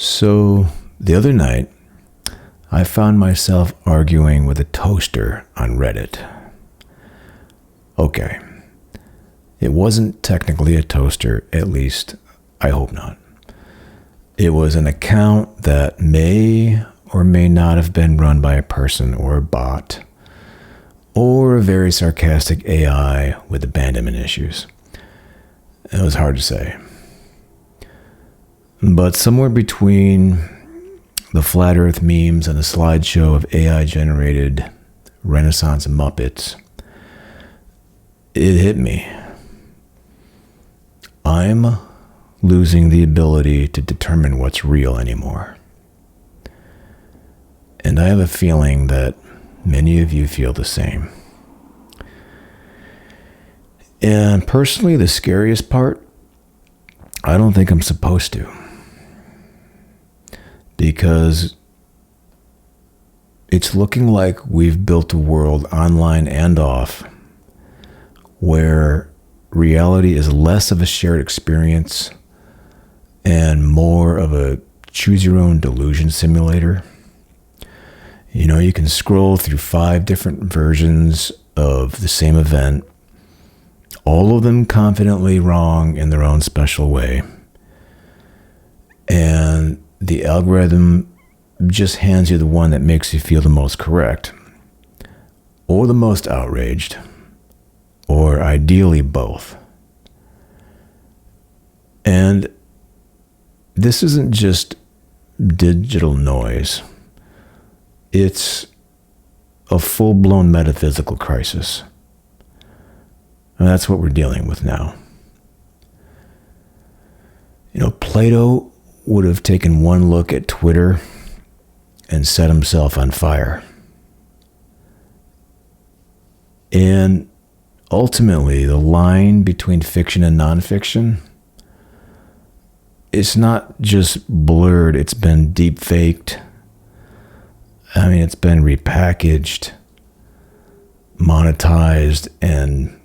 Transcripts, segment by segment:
So, the other night, I found myself arguing with a toaster on Reddit. Okay, it wasn't technically a toaster, at least I hope not. It was an account that may or may not have been run by a person or a bot, or a very sarcastic AI with abandonment issues. It was hard to say. But somewhere between the flat earth memes and the slideshow of AI-generated Renaissance Muppets, it hit me. I'm losing the ability to determine what's real anymore. And I have a feeling that many of you feel the same. And personally, the scariest part, I don't think I'm supposed to. Because it's looking like we've built a world online and off where reality is less of a shared experience and more of a choose your own delusion simulator. You know, you can scroll through 5 different versions of the same event, all of them confidently wrong in their own special way. And the algorithm just hands you the one that makes you feel the most correct, or the most outraged, or ideally both. And this isn't just digital noise. It's a full-blown metaphysical crisis. And that's what we're dealing with now. You know, Plato would have taken one look at Twitter and set himself on fire. And ultimately, the line between fiction and nonfiction, it's not just blurred, it's been deep-faked. I mean, it's been repackaged, monetized, and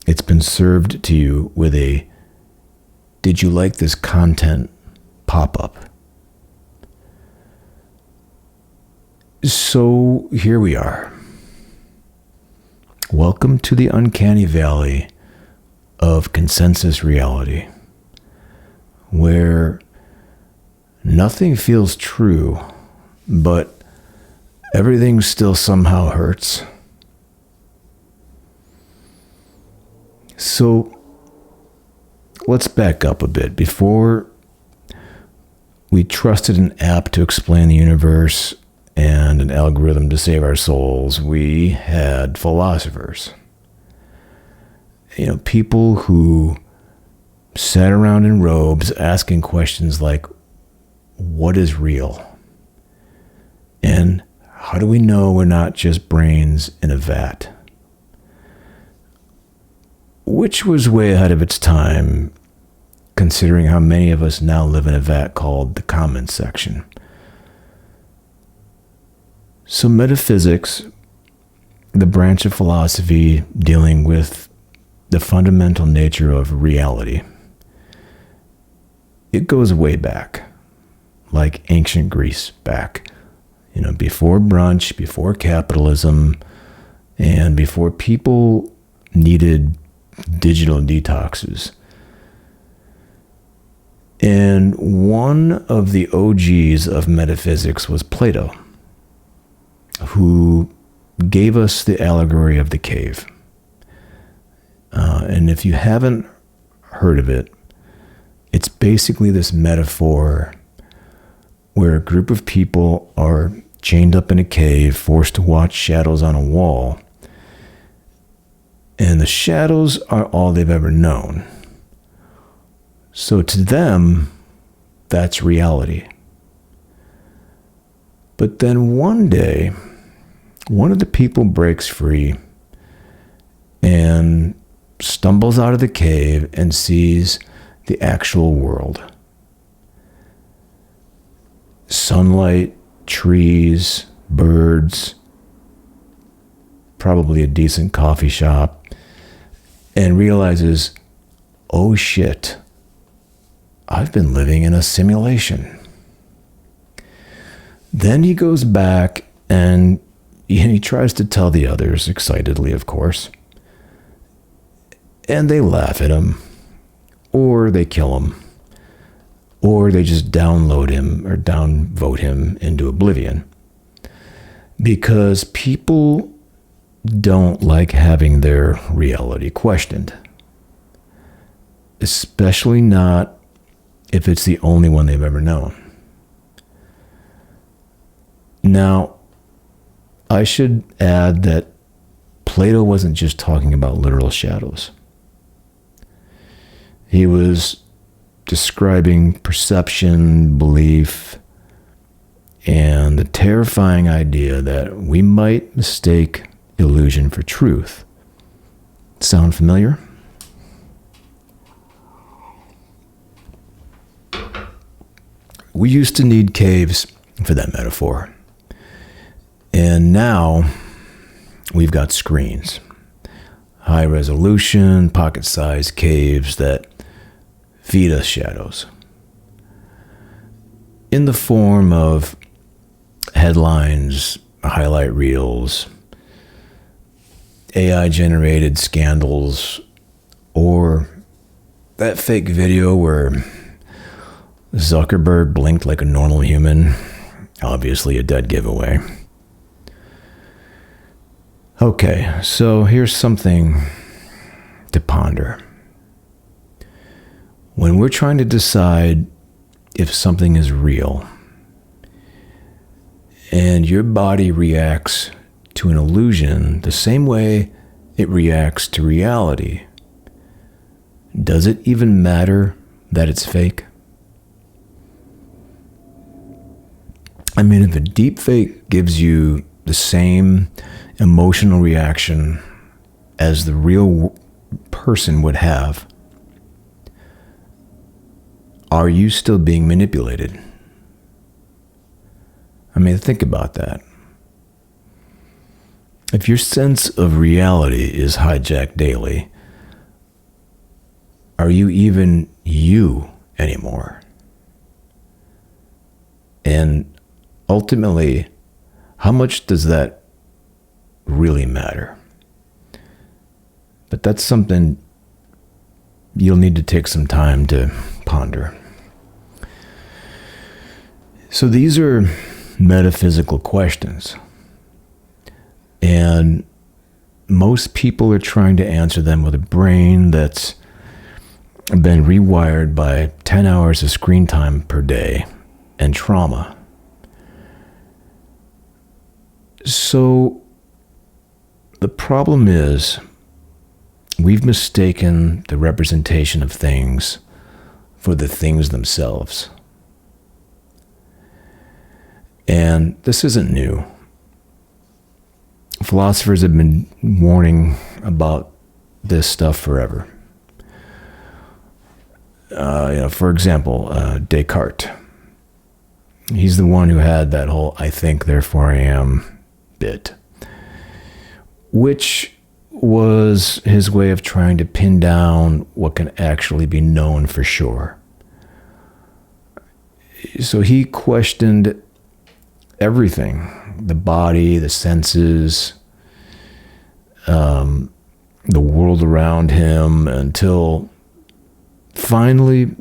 it's been served to you with a, "Did you like this content?" pop-up. So here we are. Welcome to the uncanny valley of consensus reality, where nothing feels true, but everything still somehow hurts. So let's back up a bit. Before we trusted an app to explain the universe and an algorithm to save our souls, we had philosophers. You know, people who sat around in robes asking questions like, what is real? And how do we know we're not just brains in a vat? Which was way ahead of its time, considering how many of us now live in a vat called the comments section. So metaphysics, the branch of philosophy dealing with the fundamental nature of reality, it goes way back, like ancient Greece back. You know, before brunch, before capitalism, and before people needed digital detoxes. And one of the OGs of metaphysics was Plato, who gave us the allegory of the cave. And if you haven't heard of it, it's basically this metaphor where a group of people are chained up in a cave, forced to watch shadows on a wall. And the shadows are all they've ever known. So to them, that's reality. But then one day, one of the people breaks free and stumbles out of the cave and sees the actual world. Sunlight, trees, birds, probably a decent coffee shop, and realizes, oh shit, I've been living in a simulation. Then he goes back and he tries to tell the others, excitedly, of course. And they laugh at him, or they kill him, or they just download him or downvote him into oblivion. Because people don't like having their reality questioned. Especially not if it's the only one they've ever known. Now, I should add that Plato wasn't just talking about literal shadows. He was describing perception, belief, and the terrifying idea that we might mistake illusion for truth. Sound familiar? We used to need caves for that metaphor. And now we've got screens. High resolution, pocket-sized caves that feed us shadows. In the form of headlines, highlight reels, AI-generated scandals, or that fake video where Zuckerberg blinked like a normal human. Obviously a dead giveaway. Okay, so here's something to ponder. When we're trying to decide if something is real, and your body reacts to an illusion the same way it reacts to reality, does it even matter that it's fake? I mean, if a deep fake gives you the same emotional reaction as the real person would have, are you still being manipulated? I mean, think about that. If your sense of reality is hijacked daily, are you even you anymore? And ultimately, how much does that really matter? But that's something you'll need to take some time to ponder. So these are metaphysical questions. And most people are trying to answer them with a brain that's been rewired by 10 hours of screen time per day and trauma. So the problem is we've mistaken the representation of things for the things themselves. And this isn't new. Philosophers have been warning about this stuff forever. For example, Descartes. He's the one who had that whole "I think, therefore I am" bit, which was his way of trying to pin down what can actually be known for sure. So he questioned everything, the body, the senses, the world around him, until finally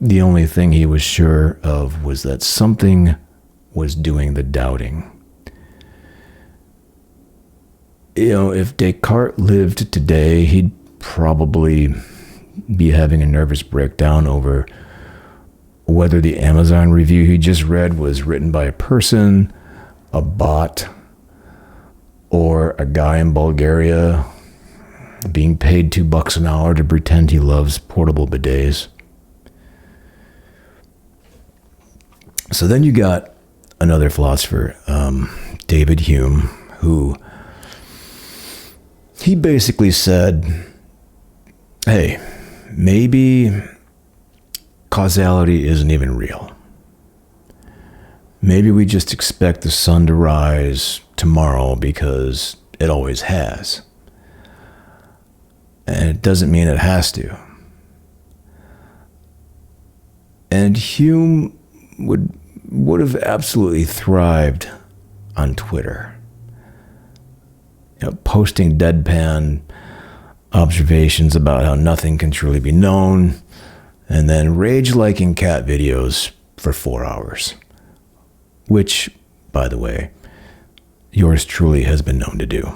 the only thing he was sure of was that something was doing the doubting. If Descartes lived today, he'd probably be having a nervous breakdown over whether the Amazon review he just read was written by a person, a bot, or a guy in Bulgaria being paid $2 an hour to pretend he loves portable bidets. So then you got another philosopher, David Hume, who he basically said, hey, maybe causality isn't even real. Maybe we just expect the sun to rise tomorrow because it always has. And it doesn't mean it has to. And Hume would would have absolutely thrived on Twitter. Posting deadpan observations about how nothing can truly be known, and then rage-liking cat videos for 4 hours. Which, by the way, yours truly has been known to do.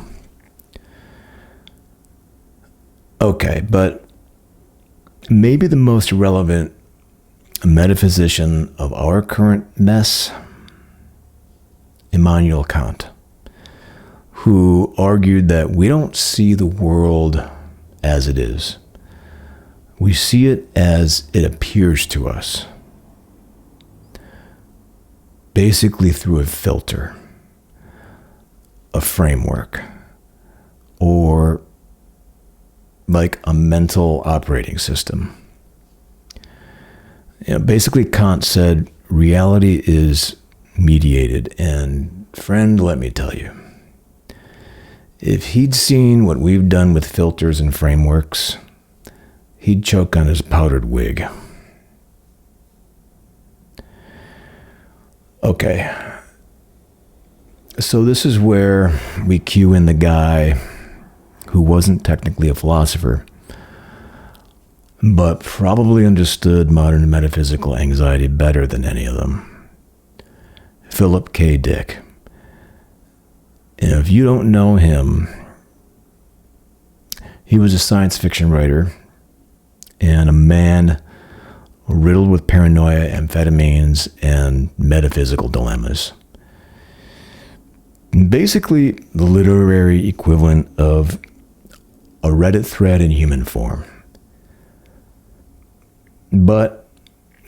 Okay, but maybe the most relevant metaphysician of our current mess, Immanuel Kant, who argued that we don't see the world as it is. We see it as it appears to us, basically through a filter, a framework, or like a mental operating system. Basically, Kant said reality is mediated, and friend, let me tell you, if he'd seen what we've done with filters and frameworks, he'd choke on his powdered wig. Okay, so this is where we cue in the guy who wasn't technically a philosopher, but probably understood modern metaphysical anxiety better than any of them. Philip K. Dick. And if you don't know him, he was a science fiction writer and a man riddled with paranoia, amphetamines, and metaphysical dilemmas. Basically, the literary equivalent of a Reddit thread in human form. But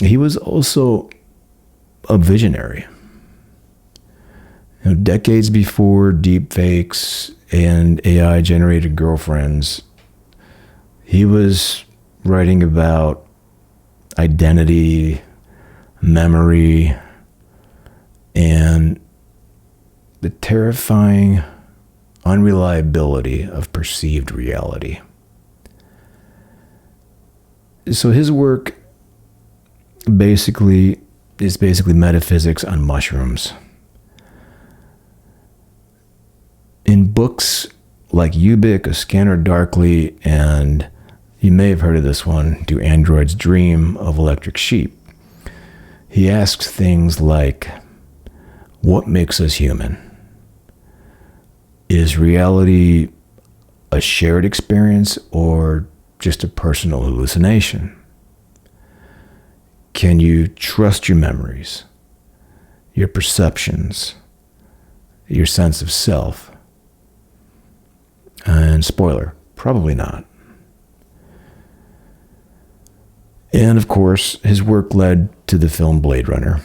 he was also a visionary. Decades before deepfakes and AI-generated girlfriends, he was writing about identity, memory, and the terrifying unreliability of perceived reality. So his work is basically metaphysics on mushrooms. In books like Ubik, A Scanner Darkly, and you may have heard of this one, Do Androids Dream of Electric Sheep? He asks things like, what makes us human? Is reality a shared experience or just a personal hallucination? Can you trust your memories, your perceptions, your sense of self? And spoiler, probably not. And of course, his work led to the film Blade Runner,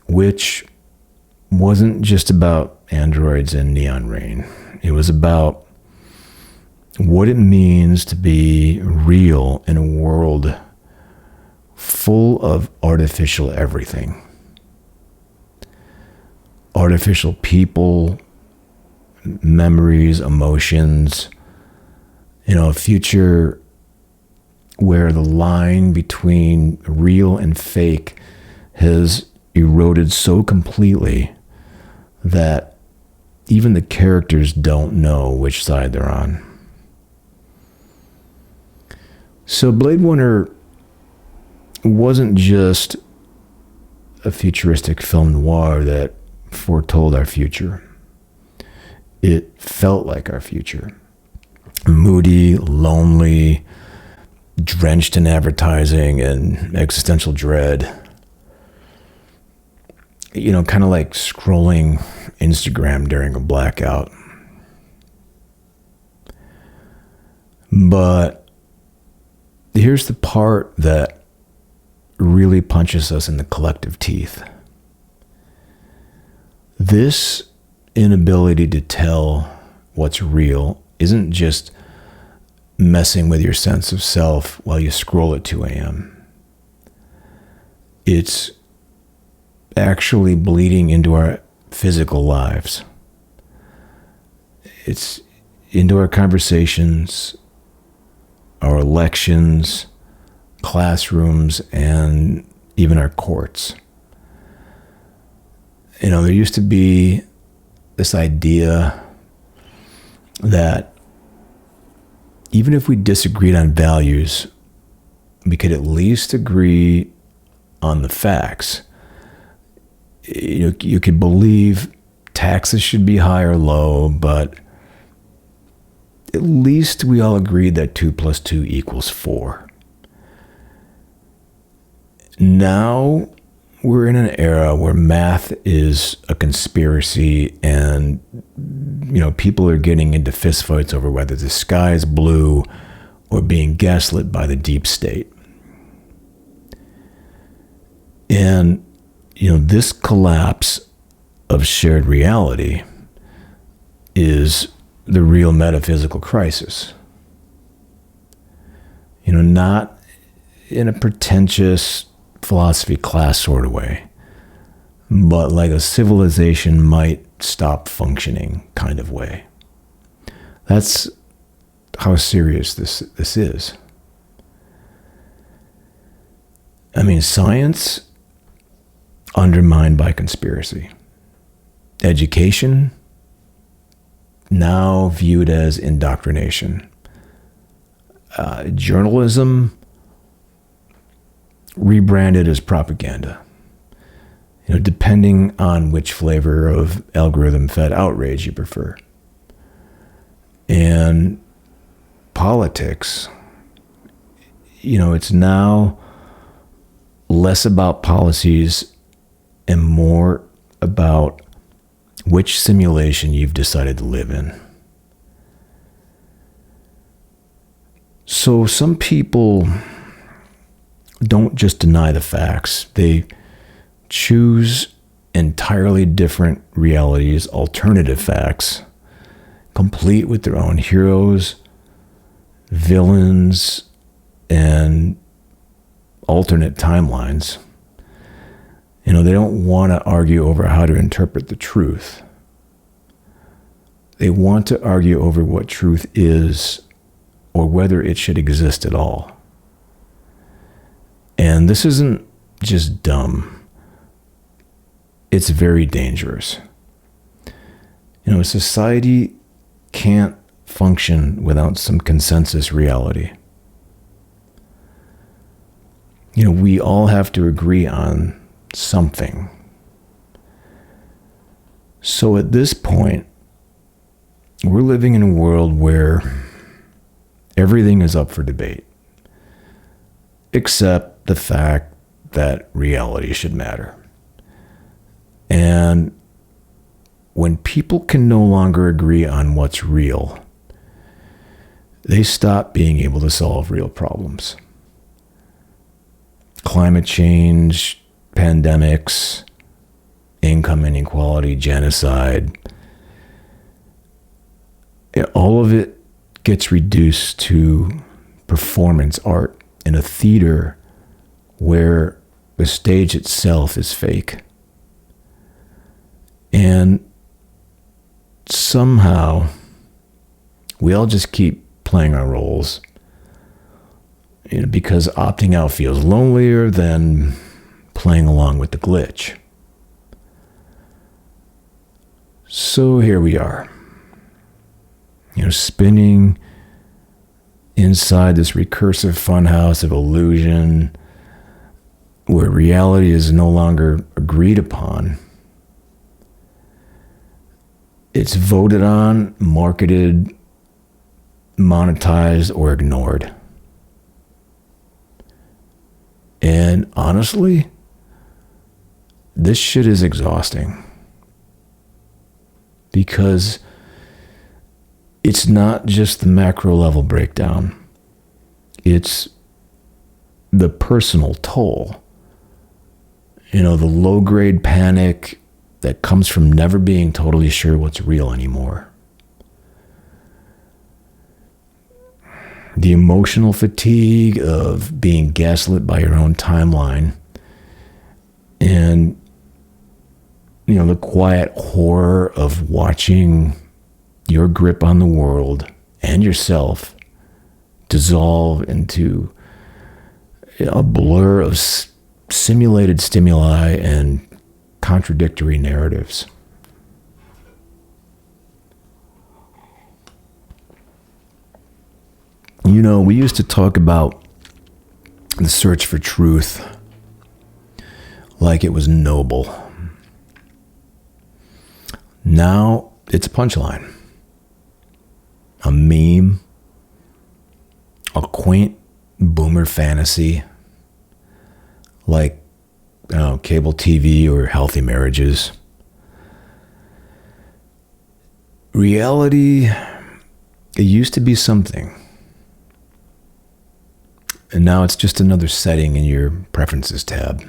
which wasn't just about androids and neon rain. It was about what it means to be real in a world full of artificial everything. Artificial people, memories, emotions, a future where the line between real and fake has eroded so completely that even the characters don't know which side they're on. So Blade Runner wasn't just a futuristic film noir that foretold our future. It felt like our future. Moody, lonely, drenched in advertising and existential dread. Kind of like scrolling Instagram during a blackout. But here's the part that really punches us in the collective teeth. This inability to tell what's real isn't just messing with your sense of self while you scroll at 2 a.m. It's actually bleeding into our physical lives. It's into our conversations, our elections, classrooms, and even our courts. There used to be this idea that even if we disagreed on values, we could at least agree on the facts. You could believe taxes should be high or low, but at least we all agreed that 2 + 2 = 4. Now we're in an era where math is a conspiracy, and people are getting into fistfights over whether the sky is blue or being gaslit by the deep state. And this collapse of shared reality is the real metaphysical crisis. Not in a pretentious philosophy class sort of way, but like a civilization might stop functioning kind of way. That's how serious this is. Science undermined by conspiracy. Education now viewed as indoctrination. Journalism rebranded as propaganda, depending on which flavor of algorithm-fed outrage you prefer. And politics, it's now less about policies and more about which simulation you've decided to live in. So some people don't just deny the facts. They choose entirely different realities, alternative facts, complete with their own heroes, villains, and alternate timelines. They don't want to argue over how to interpret the truth. They want to argue over what truth is or whether it should exist at all. And this isn't just dumb. It's very dangerous. Society can't function without some consensus reality. We all have to agree on something. So at this point, we're living in a world where everything is up for debate, except the fact that reality should matter. And when people can no longer agree on what's real, they stop being able to solve real problems. Climate change, pandemics, income inequality, genocide, all of it gets reduced to performance art in a theater where the stage itself is fake. And somehow we all just keep playing our roles, because opting out feels lonelier than playing along with the glitch. So here we are, spinning inside this recursive funhouse of illusion where reality is no longer agreed upon. It's voted on, marketed, monetized, or ignored. And honestly, this shit is exhausting. Because it's not just the macro level breakdown. It's the personal toll. The low grade panic that comes from never being totally sure what's real anymore. The emotional fatigue of being gaslit by your own timeline. And, the quiet horror of watching your grip on the world and yourself dissolve into a blur of simulated stimuli and contradictory narratives. You know, we used to talk about the search for truth like it was noble. Now it's a punchline, a meme, a quaint boomer fantasy like, I don't know, cable TV or healthy marriages. Reality, it used to be something. And now it's just another setting in your preferences tab.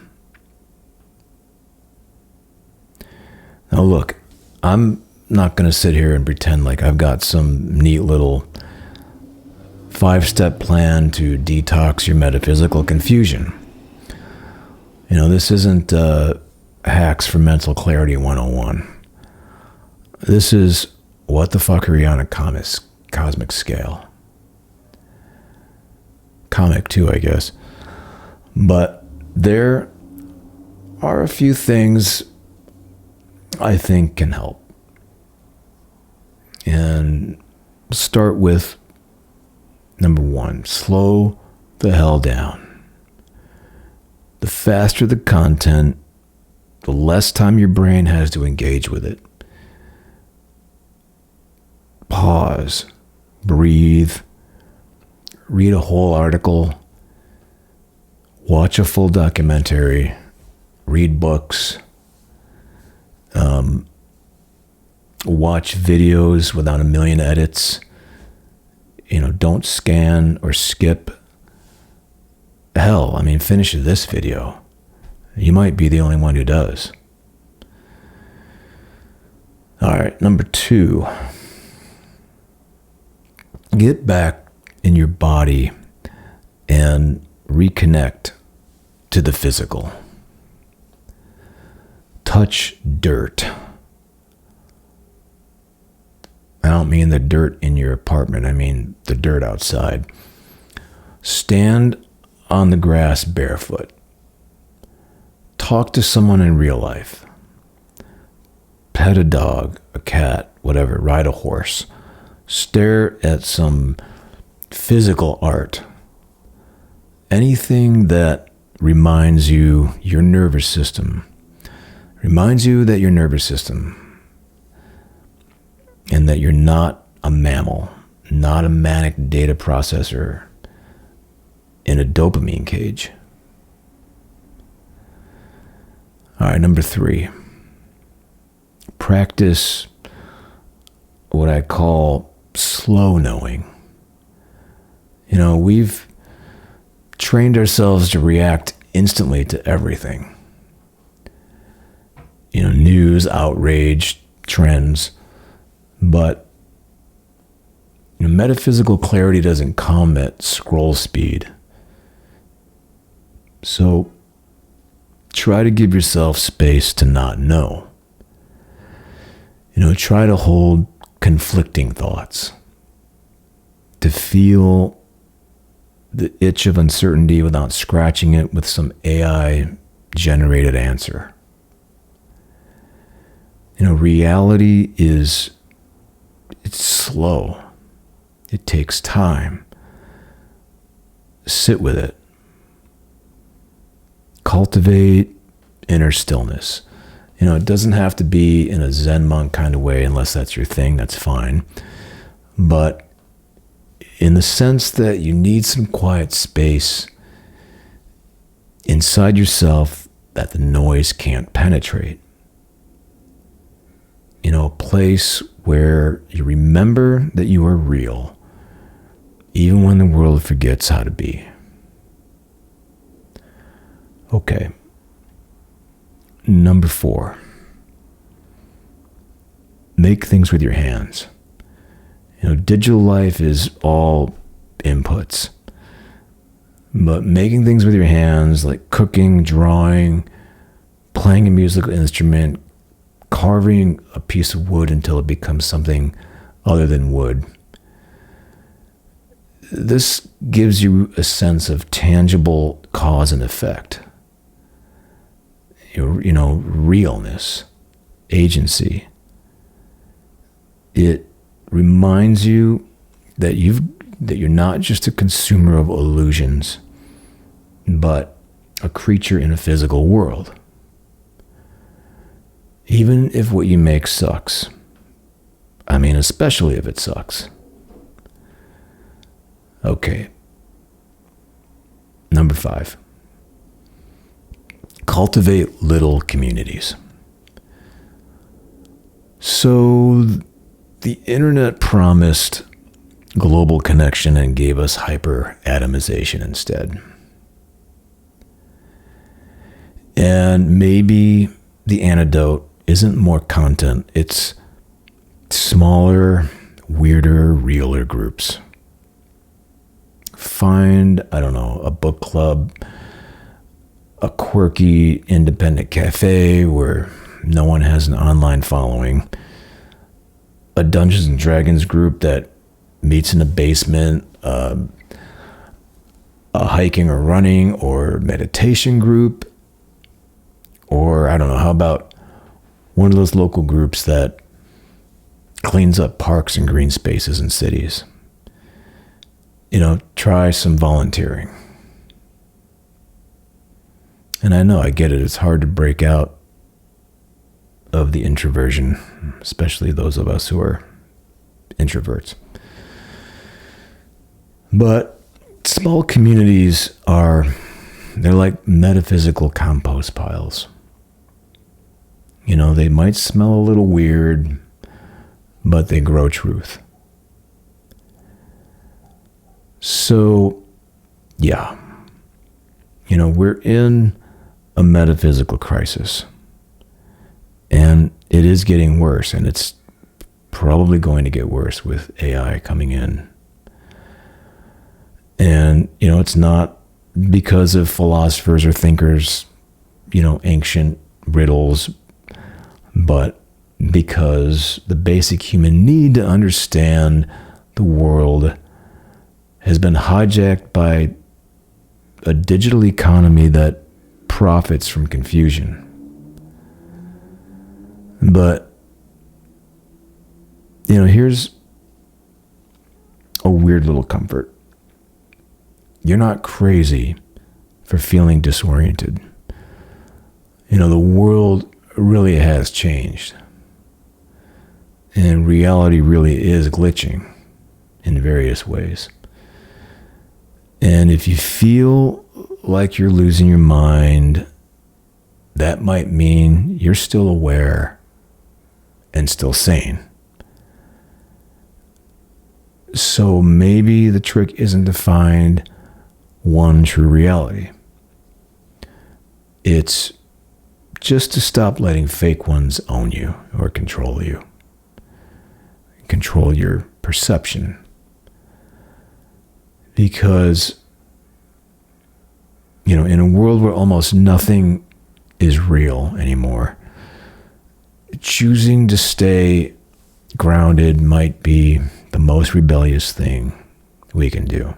Now look, I'm not going to sit here and pretend like I've got some neat little 5-step plan to detox your metaphysical confusion. You know, this isn't hacks for mental clarity 101. This is what the fuck are you on a cosmic scale. Comic too, I guess. But there are a few things I think can help. And start with number 1, slow the hell down. The faster the content, the less time your brain has to engage with it. Pause, breathe, read a whole article, watch a full documentary, read books, watch videos without a million edits. You know, don't scan or skip. Hell, I mean, finish this video. You might be the only one who does. All right, number 2. Get back in your body and reconnect to the physical. Touch dirt. I don't mean the dirt in your apartment. I mean the dirt outside. Stand on the grass barefoot. Talk to someone in real life. Pet a dog, a cat, whatever. Ride a horse. Stare at some physical art. Anything that reminds you your nervous system. Reminds you that your nervous system and that you're not a mammal, not a manic data processor in a dopamine cage. All right, number 3. Practice what I call slow knowing. You know, we've trained ourselves to react instantly to everything. You know, news, outrage, trends. But you know, metaphysical clarity doesn't come at scroll speed. So try to give yourself space to not know. You know, try to hold conflicting thoughts. To feel the itch of uncertainty without scratching it with some AI-generated answer. You know, reality it's slow. It takes time. Sit with it. Cultivate inner stillness. You know, it doesn't have to be in a Zen monk kind of way, unless that's your thing, that's fine. But in the sense that you need some quiet space inside yourself that the noise can't penetrate. You know, a place where you remember that you are real, even when the world forgets how to be. Okay. Number 4. Make things with your hands. You know, digital life is all inputs. But making things with your hands, like cooking, drawing, playing a musical instrument, carving a piece of wood until it becomes something other than wood. This gives you a sense of tangible cause and effect. realness, agency. It reminds you that you're not just a consumer of illusions, but a creature in a physical world. Even if what you make sucks. I mean, especially if it sucks. Okay. Number 5. Cultivate little communities. So, the internet promised global connection and gave us hyper-atomization instead. And maybe the antidote isn't more content, it's smaller, weirder, realer groups. Find, a book club, a quirky independent cafe where no one has an online following, a Dungeons and Dragons group that meets in a basement, a hiking or running or meditation group, or how about one of those local groups that cleans up parks and green spaces in cities. Try some volunteering. And I get it. It's hard to break out of the introversion, especially those of us who are introverts. But small communities they're like metaphysical compost piles. They might smell a little weird, but they grow truth. So, yeah, we're in a metaphysical crisis, and it is getting worse, and it's probably going to get worse with AI coming in. And, it's not because of philosophers or thinkers, ancient riddles, but because the basic human need to understand the world has been hijacked by a digital economy that profits from confusion. But, here's a weird little comfort. You're not crazy for feeling disoriented. The world really has changed. And reality really is glitching in various ways. And if you feel like you're losing your mind, that might mean you're still aware and still sane. So maybe the trick isn't to find one true reality. It's just to stop letting fake ones own you or control you. Control your perception. Because, in a world where almost nothing is real anymore, choosing to stay grounded might be the most rebellious thing we can do.